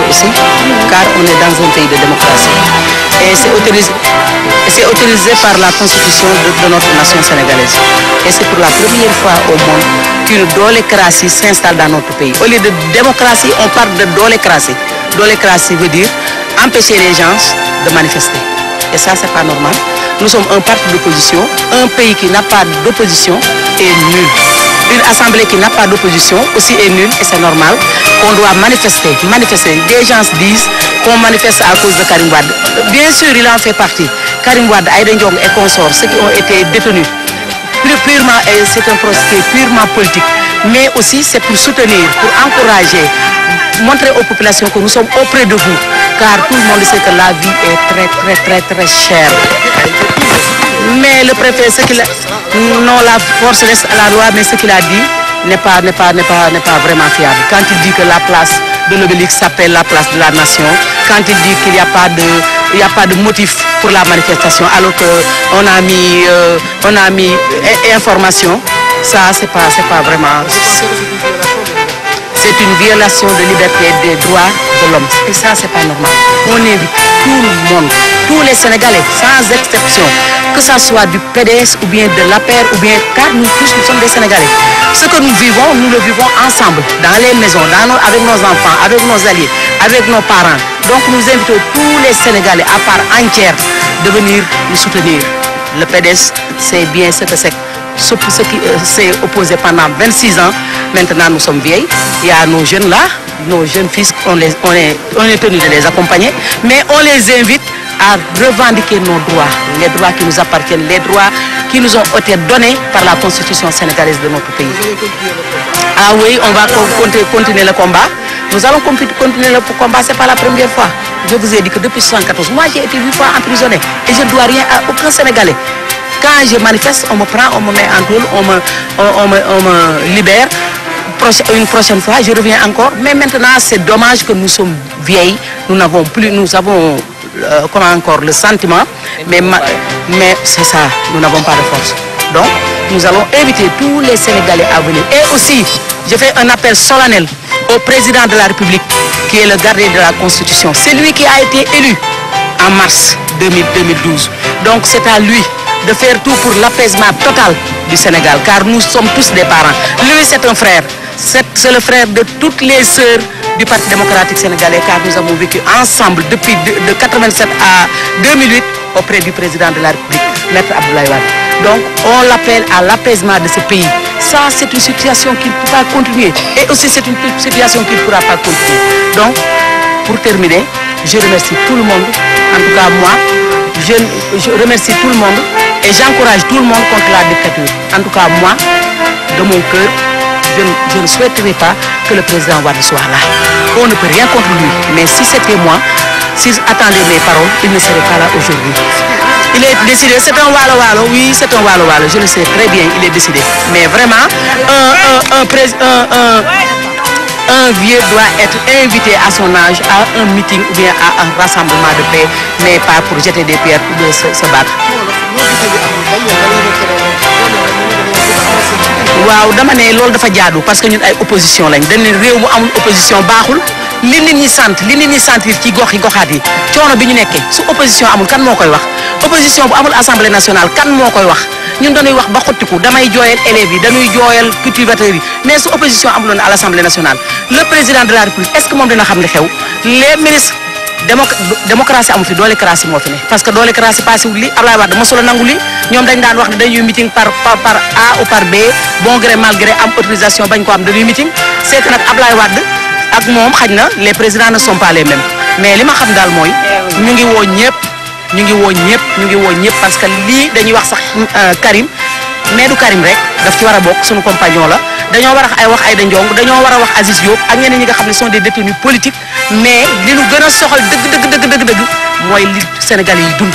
aussi, car on est dans un pays de démocratie. Et c'est autorisé par la constitution de notre nation sénégalaise. Et c'est pour la première fois au monde qu'une dolécratie s'installe dans notre pays. Au lieu de démocratie, on parle de dolécratie. Dolécratie veut dire empêcher les gens de manifester. Et ça, c'est pas normal. Nous sommes un parti d'opposition. Un pays qui n'a pas d'opposition est nul. Une assemblée qui n'a pas d'opposition aussi est nulle, et c'est normal qu'on doit manifester. Des gens disent qu'on manifeste à cause de Karim Wade. Bien sûr, il en fait partie. Karim Wade, Aïda Ndiong et consorts, ceux qui ont été détenus, purement, c'est un procès purement politique. Mais aussi, c'est pour soutenir, pour encourager, montrer aux populations que nous sommes auprès de vous. Car tout le monde sait que la vie est très chère. Mais le préfet, non, la force reste à la loi, mais ce qu'il a dit n'est pas vraiment fiable. Quand il dit que la place de l'Obélisque s'appelle la place de la nation, quand il dit qu'il n'y a pas de motif pour la manifestation, alors qu'on a mis information, ça c'est pas vraiment. C'est une violation de liberté et des droits de l'homme. Et ça, c'est pas normal. On invite tout le monde, tous les Sénégalais, sans exception, que ça soit du PDS ou bien de l'APR ou bien, car nous tous, nous sommes des Sénégalais. Ce que nous vivons, nous le vivons ensemble, dans les maisons, avec nos enfants, avec nos alliés, avec nos parents. Donc nous invitons tous les Sénégalais, à part entière, de venir nous soutenir. Le PDS, c'est bien ce que c'est. Ce qui s'est opposé pendant 26 ans, maintenant nous sommes vieilles. Il y a nos jeunes là, nos jeunes fils, on est tenu de les accompagner, mais on les invite à revendiquer nos droits, les droits qui nous appartiennent, les droits qui nous ont été donnés par la constitution sénégalaise de notre pays. Ah oui, on va continuer le combat. Nous allons continuer le combat, c'est pas la première fois. Je vous ai dit que depuis 1974, moi j'ai été 8 fois emprisonné et je ne dois rien à aucun Sénégalais. Quand je manifeste, on me prend, on me met en tôle, on me libère. Une prochaine fois, je reviens encore. Mais maintenant, c'est dommage que nous sommes vieilles. Nous avons comment encore, le sentiment. Mais c'est ça, nous n'avons pas de force. Donc, nous allons inviter tous les Sénégalais à venir. Et aussi, je fais un appel solennel au président de la République, qui est le gardien de la Constitution. C'est lui qui a été élu en mars 2012. Donc, c'est à lui de faire tout pour l'apaisement total du Sénégal, car nous sommes tous des parents. Lui, c'est un frère. C'est le frère de toutes les sœurs du Parti démocratique sénégalais, car nous avons vécu ensemble depuis de 1987 à 2008 auprès du président de la République, Maître Abdoulaye Wade. Donc, on l'appelle à l'apaisement de ce pays. Ça, c'est une situation qui ne peut pas continuer. Et aussi, c'est une situation qui ne pourra pas continuer. Donc, pour terminer, je remercie tout le monde. En tout cas, moi, je remercie tout le monde et j'encourage tout le monde contre la dictature. En tout cas, moi, de mon cœur, je ne souhaiterais pas que le président Wade soit là. On ne peut rien contre lui. Mais si c'était moi, s'il attendait mes paroles, il ne serait pas là aujourd'hui. Il est décidé, c'est un walo-walo, oui, c'est un walo-walo, je le sais très bien, il est décidé. Mais vraiment, un vieux doit être invité à son âge à un meeting ou bien à un rassemblement de paix, mais pas pour jeter des pierres ou de se battre. waaw dama ne loolu dafa jaadu parce que ñun ay opposition lañ dañ ne réew mu amul opposition baaxul li nit ñi sentir ci gox yi goxaat yi coono bi ñu nekkee su opposition amul kan moo koy wax opposition bu amul assemblée nationale kan moo koy wax ñun dañuy wax ba xottiku damay jooyal élèves yi dañuy jooyal cultivateurs yi mais su opposition amuloon à l'assemblée nationale le président de la république est-ce que moom dina xam li xew les ministres démocratie amu fi dolécratie moo fi ne parce que dolécratie passé wul li Abdoulaye Wade mosula nangu li ñoom dañ daan wax ne dañuy meeting par A ou par B bon gré mal gré am autorisation bañ ko am dañuy meeting c'est que nag Abdoulaye Wade ak moom xaj na les présidents ne sont pas les mêmes mais li ma xam daal mooy ñu ngi woo ñëpp parce que lii dañuy wax sax Karim mais du Karim rek daf ci war a bokk suñu compagnon la dañoo war a wax Aïda Ndiong dañoo war a wax Aziz Diop ak ñeneen ñi nga xam ne sont des détenus politiques mais li ñu gën a soxal dëgg mooy li Sénégalais yi dund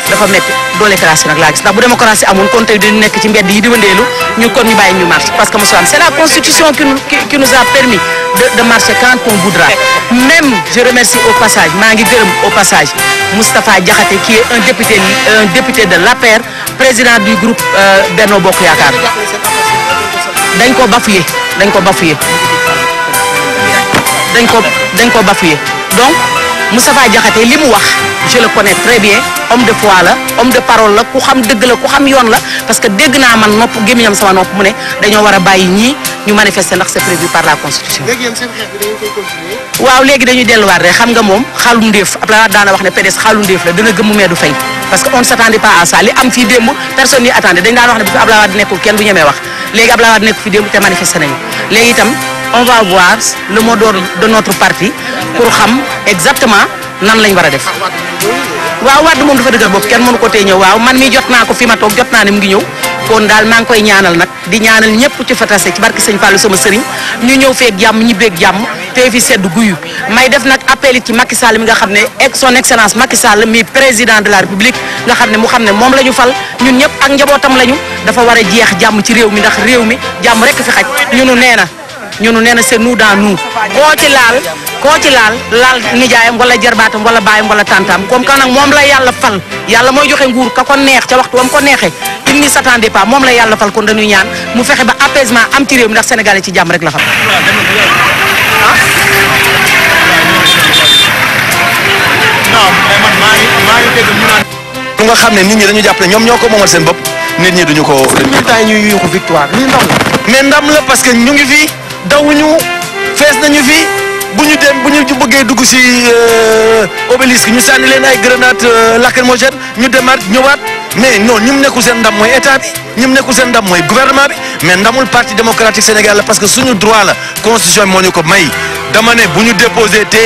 dafa métti dolécratie nag laa gis ndax bu démocratie amoon kon tey dañu nekk ci mbedd yi di wëndeelu ñu kon ñu bàyyi ñu marche parce que monsieur c'est la constitution qui nous a permis de marcher quand on voudra. Même je remercie au passage maa ngi gërëm au passage Moustapha Diakhaté qui est un député de l'APR président du groupe Benno Bokk Yaakaar dañ ko bafoué dañ ko bafoué donc Moustapha Diakhaté li mu wax je le connais très bien homme de foi la homme de parole la ku xam dëgg la ku xam yoon la parce que dégg naa man nopp gémmiñam sama nopp mu ne dañoo war a bàyyi ñii ñu manifester ndax c'est prévu par la constitution. léegi yéen seen xeex bi da ngeen koy continuer. waaw léegi dañuy delluwaat rek xam nga moom xaalum ndéef Abdoulaye Wade daana wax ne PDS xaalum ndéef la dina gëmmu mais du fay parce que on ne s'attendait pas à ça li am fii démb personne n'y attendait dañ daan wax ne bu fi Abdoulaye Wade nekkul kenn du ñemee wax léegi Abdoulaye Wade nekk fi démb te manifester nañu léegi itam on va voir le mot d'ordre de notre parti pour xam exactement nan lañ war a def. waaw Wade moom dafa dëgër bopp kenn mënu ko tey ñëw waaw man mii jot naa ko fi ma toog jot naa ne mu ngi ñëw kon daal maa ngi koy ñaanal nag di ñaanal ñëpp ci fatase ci barki sëñ Fallou sama sëriñ ñu ñëw feek jàmm ñibbeeg jàmm te fi sedd guyu may def nag appel ci Macky Sall mi nga xam ne son excellence Macky Sall mi président de la République nga xam ne mu xam ne moom la ñu fal ñun ñëpp ak njabootam lañu dafa war a jeex jàmm ci réew mi ndax réew mi jàmm rek fi xaj ñunu nee na c'est nous dans nous koo ci laal nijaayam wala jarbaatam wala baayam wala tantam comme que nag moom la yàlla fal yàlla mooy joxe nguur ka ko neex ca waxtu wam ko neexee il n'y s'attendait pas moom la yàlla fal kon dañuy ñaan mu fexe ba apaisement am ci réew mi ndax Sénégalais ci jàmm rek la xam. non mais man maa ngi dégg ñu naan. lu nga xam ne nit ñi dañu jàpp ne ñoom ñoo ko moomal seen bopp nit ñi duñu ko. temps ñuy yuuxu victoire lii ndam la. mais ndam la parce que ñu ngi fi dawuñu fees nañu fi bu ñu bëggee dugg si obélisque ñu sànni leen ay grenade lacrymogène ñu demaat ñëwaat mais non ñi mu nekkul seen ndam mooy état bi ñi mu nekkul seen ndam mooy gouvernement bi mais ndamul parti démocratique Sénégal la parce que suñu droit la constitution moo ñu ko may dama ne bu ñu déposé te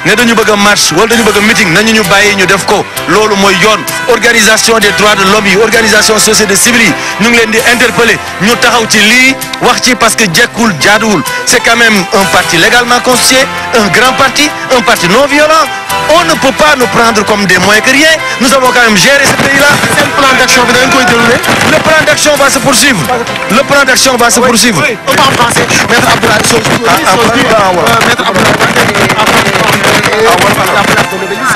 ne dañu bëgg a marche wala dañu bëgg a meeting nañu ñu bàyyi ñu def ko loolu mooy yoon organisation des droits de l'homme yi organisation société civile yi ñu ngi leen di interpeller ñu taxaw ci lii wax ci parce que jekkul jaaduwul c'est quand même un parti légalement constitué un grand parti un parti non violent on ne peut pas nous prendre comme des moins que rien nous avons quand même géré ce pays là. seen plan d'action bi da ngeen koy dérouler. le plan d'action va se poursuivre. le plan d'action va se poursuivre. oui on va en français. maître Abdoulaye Sow. maître Abdoulaye.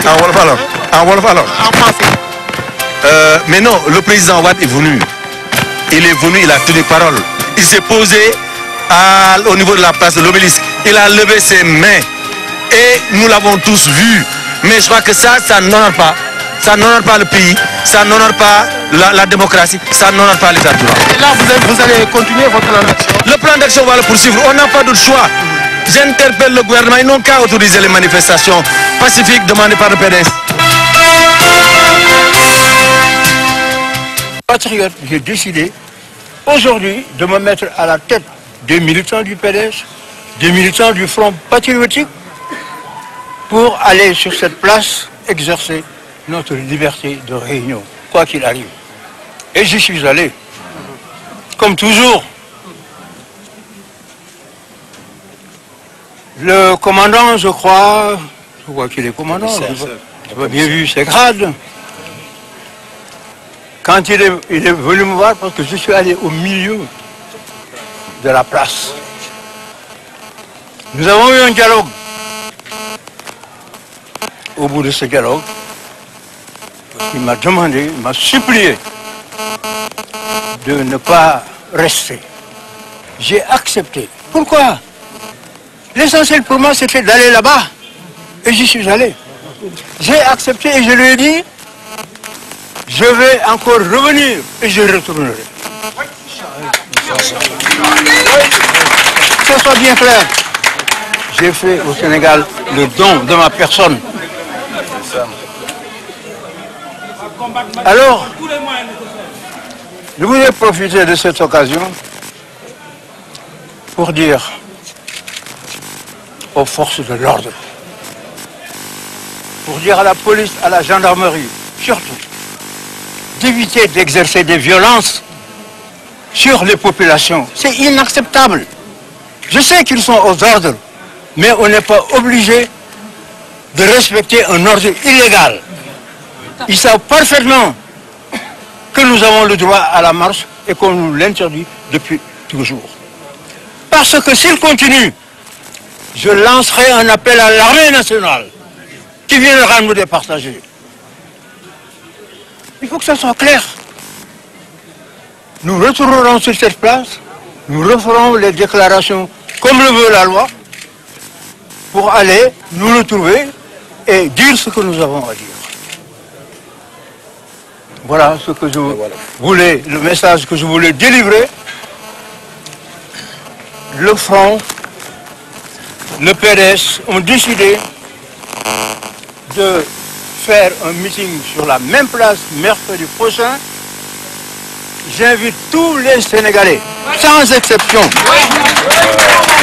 En wolof alors. En français. Mais non, le président Wade est venu. Il est venu, il a tenu parole. Il s'est posé au niveau de la place de l'Obélisque. Il a levé ses mains. Et nous l'avons tous vu. Mais je crois que ça n'honore pas. Ça n'honore pas le pays. Ça n'honore pas la démocratie. Ça n'honore pas l'État de droit. Et là, vous allez continuer votre plan d'action. Le plan d'action va le poursuivre. On n'a pas d'autre choix. J'interpelle le gouvernement. Ils n'ont qu'à autoriser les manifestations pacifiques demandées par le PDS. Patriote, j'ai décidé aujourd'hui de me mettre à la tête des militants du PDS, des militants du Front patriotique, pour aller sur cette place exercer notre liberté de réunion, quoi qu'il arrive. Et j'y suis allé, comme toujours. Le commandant, je crois qu'il est commandant, il a bien vu ses grades. Quand il est venu me voir, parce que je suis allé au milieu de la place. Nous avons eu un dialogue. Au bout de ce dialogue, il m'a demandé, il m'a supplié de ne pas rester. J'ai accepté. Pourquoi? L'essentiel pour moi, c'était d'aller là-bas. Et j'y suis allé. J'ai accepté et je lui ai dit, je vais encore revenir et je retournerai. Que ce soit bien clair. J'ai fait au Sénégal le don de ma personne. Alors, je voulais profiter de cette occasion pour dire aux forces de l'ordre, pour dire à la police, à la gendarmerie, surtout, d'éviter d'exercer des violences sur les populations. C'est inacceptable. Je sais qu'ils sont aux ordres, mais on n'est pas obligé de respecter un ordre illégal. Ils savent parfaitement que nous avons le droit à la marche et qu'on nous l'interdit depuis toujours. Parce que s'ils continuent, je lancerai un appel à l'armée nationale qui viendra nous départager. Il faut que ça soit clair. Nous retournerons sur cette place, nous referons les déclarations comme le veut la loi, pour aller nous le trouver et dire ce que nous avons à dire. Voilà ce que je voulais, le message que je voulais délivrer. Le Front, le PDS ont décidé de faire un meeting sur la même place mercredi prochain. J'invite tous les Sénégalais, sans exception,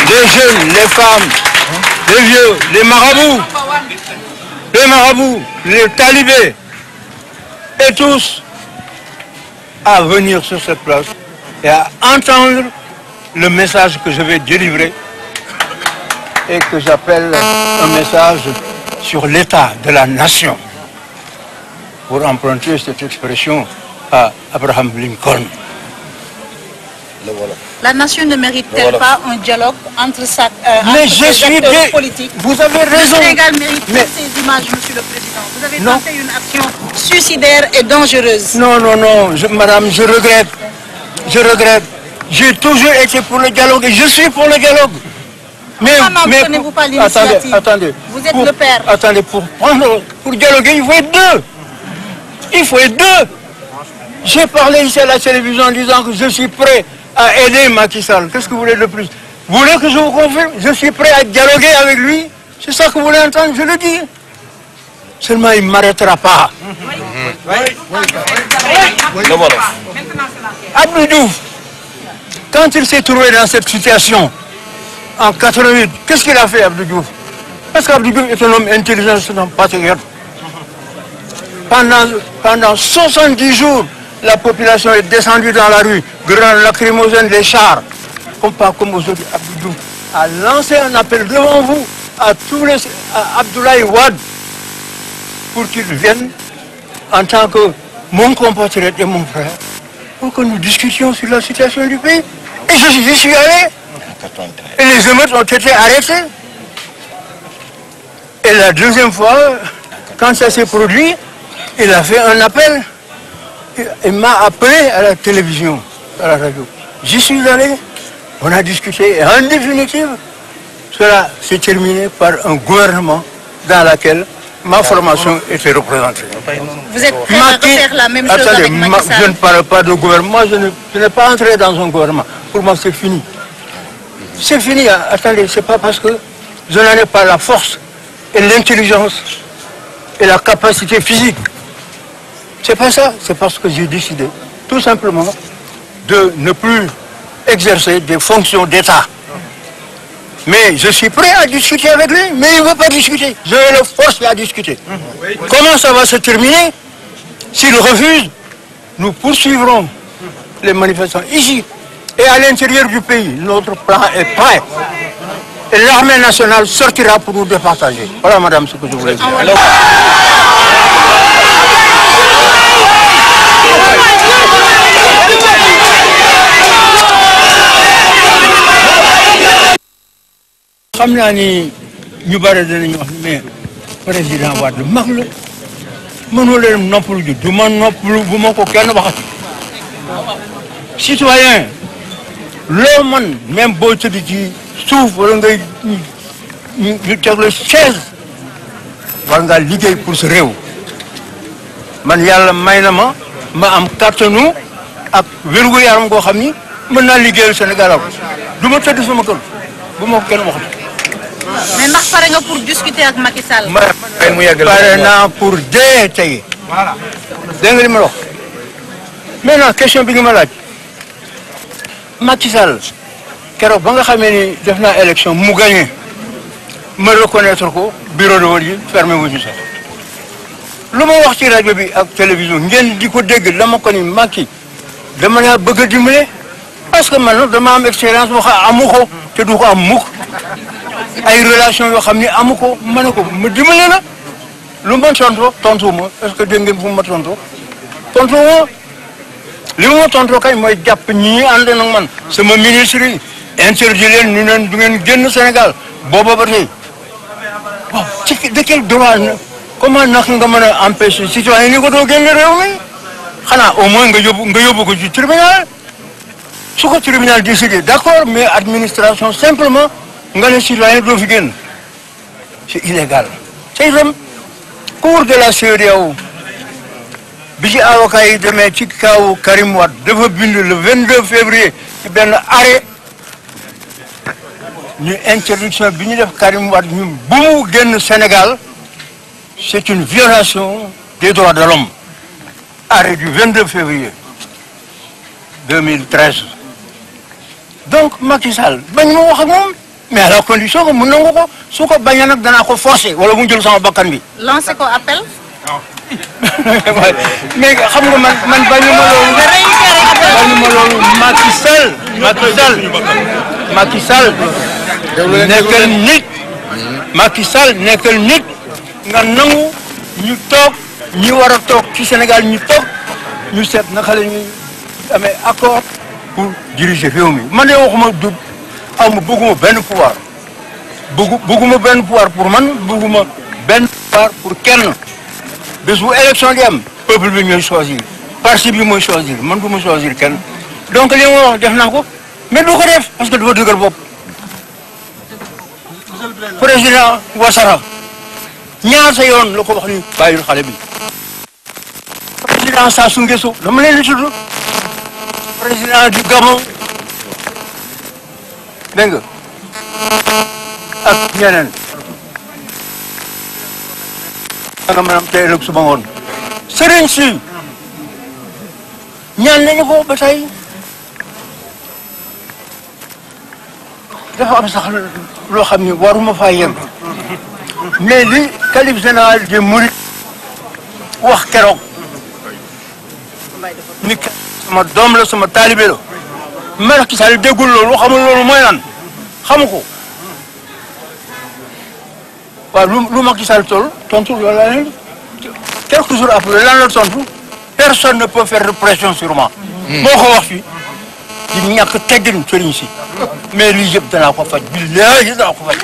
les jeunes, les femmes, les vieux, les marabouts, les talibés, et tous à venir sur cette place et à entendre le message que je vais délivrer et que j'appelle un message sur l'état de la nation, pour emprunter cette expression à Abraham Lincoln. La nation ne mérite-t-elle pas un dialogue entre mais je suis acteurs politiques? Vous avez raison. Le Sénégal mérite ces images, Monsieur le Président. Vous avez tenté une action suicidaire et dangereuse. Non, madame, je regrette. J'ai toujours été pour le dialogue et je suis pour le dialogue. Mais prenez-vous pas l'initiative? Attendez. Vous êtes le père. Attendez, pour dialoguer, il faut être deux. Il faut être deux. J'ai parlé ici à la télévision en disant que je suis prêt à aider Macky Sall. Qu'est-ce que vous voulez de plus? Vous voulez que je vous confirme? Je suis prêt à dialoguer avec lui. C'est ça que vous voulez entendre, je le dis. Seulement, il ne m'arrêtera pas. Abdou Diouf, quand il s'est trouvé dans cette situation, en 88, qu'est-ce qu'il a fait, Abdou Diouf? Parce qu'Abdou Diouf est un homme intelligent, c'est un patriote. Pendant 70 jours, la population est descendue dans la rue, grenades lacrymogènes, les chars. Pas comme aujourd'hui, Abdou Diouf a lancé un appel devant vous à Abdoulaye Wade pour qu'il vienne en tant que mon compatriote et mon frère pour que nous discutions sur la situation du pays. Et j'y suis allé. Et les émeutes ont été arrêtées. Et la deuxième fois, quand ça s'est produit, il a fait un appel. Il m'a appelé à la télévision, à la radio. J'y suis allé, on a discuté. Et en définitive, cela s'est terminé par un gouvernement dans lequel ma formation était représentée. Vous êtes prêt à refaire la même chose avec Macky Sall? Je ne parle pas de gouvernement, je n'ai pas entré dans un gouvernement. Pour moi, c'est fini. C'est fini, attendez, c'est pas parce que je n'en ai pas la force et l'intelligence et la capacité physique. C'est pas ça, c'est parce que j'ai décidé, tout simplement, de ne plus exercer des fonctions d'État. Mais je suis prêt à discuter avec lui, mais il ne veut pas discuter. Je vais le forcer à discuter. Comment ça va se terminer? S'il refuse, nous poursuivrons les manifestants ici et à l'intérieur du pays. Notre plan est prêt. Et l'armée nationale sortira pour nous départager. Voilà, madame, ce que je voulais dire. xam naa ni ñu bare danañu wax mais président Wade mag la mënoo leen noppalu ju du ma noppalu bu ma ko kenn waxati citoyen loo man même boo tëdd ci suuf wala ngay ñu teg la chaise war ngaa liggéey pour sa réew man yàlla may na ma am kàttanu ak wérgu yaram goo xam ni mën naa liggéeyal Sénégal ak du ma tëdd sama kër bu ma ko kenn waxati. Mais ndax pare nga pour discuter avec Macky Sall? Pare naa pour dee tey. Voilà. Dégg nga li ma wax. Maintenant question bi nga ma laaj. Macky Sall keroog ba nga xamee ni def naa élection mu gagné ma reconnaître ko bureau de vote yi fermé wuñu sax. lu ma wax ci rajo bi ak télévision ngeen di ko dégg dama ko ni Macky dama laa bëgg a dimbale parce que man dama am expérience boo xam amu ko te du ko am mukk ay relation yoo xam ni amu ko ma ne ko ma dimbale la lu ma tontu ma est-ce que dégg ngeen fu ma tontu ma li ma tontu kay mooy jàpp ñi ànd nag man sama ministre yi interdit leen ñu neen du ngeen génn Sénégal booba ba tey bon ci de quel droit comment naka nga mën a empêcher citoyen ni ko doo génn réew mi xanaa au moins nga yóbbu ko ci tribunal su ko tribunal décidé d'accord mais administration simplement nga ne citoyen doo fi génn c'est illégal. C'est itam cour de la CEDEAO bi ci avocat yi demee ci kaw Karim Wade dafa bind le 22 février ci benn arrêt ñu interdiction bi ñu def Karim Wade ñu bu mu génn Sénégal c'est une violation des droits de l'homme. Arrêt du 22 février 2013. Donc Macky Sall bañ ma wax ak moom mais à la condition que mu nangu ko su ko bañee nag danaa ko forcer wala mu jël sama bakkan bi. Lancé ko appel. mais xam nga man bañu ma loolu. bañu ma loolu Macky Sall nekkal nit. Macky Sall nekkal nit nga nangu ñu toog ñi war a toog ci Sénégal ñu toog ñu seet naka la ñuy amee accord pour diriger réew mi man de waxuma du aw ma bëgguma benn pouvoir bëgguma benn pouvoir pour man bëgguma benn pouvoir pour kenn bés bu élection di am peuple bi ñooy choisir parti bi mooy choisir man du ma choisir kenn donc li ma wax def naa ko mais du ko def parce que dafa dëgër bopp président Ouattara ñaata yoon la ko wax ni bàyyil xale bi président Sassou Nguesso dama leen di tudd président du Gabon dégg nga ak ñeneen nga maanaam tey ëllëg suba ngoon sëriñ si ñaan nañu ko ba tey dafa am sax loo xam ni waruma faa yem mais li khalife général des mourides wax keroog ni sama doom la sama taalibe la Macky Sall déggul loolu xamul loolu mooy lan xamu ko waaw lu Macky Sall tontu loolu la leen quelques jours après lan la tontu personne ne peut faire de pression sur moi. moo ko wax fii di ñàkk teggin sëriñ si mais lii yëpp danaa ko faj billahi danaa ko faj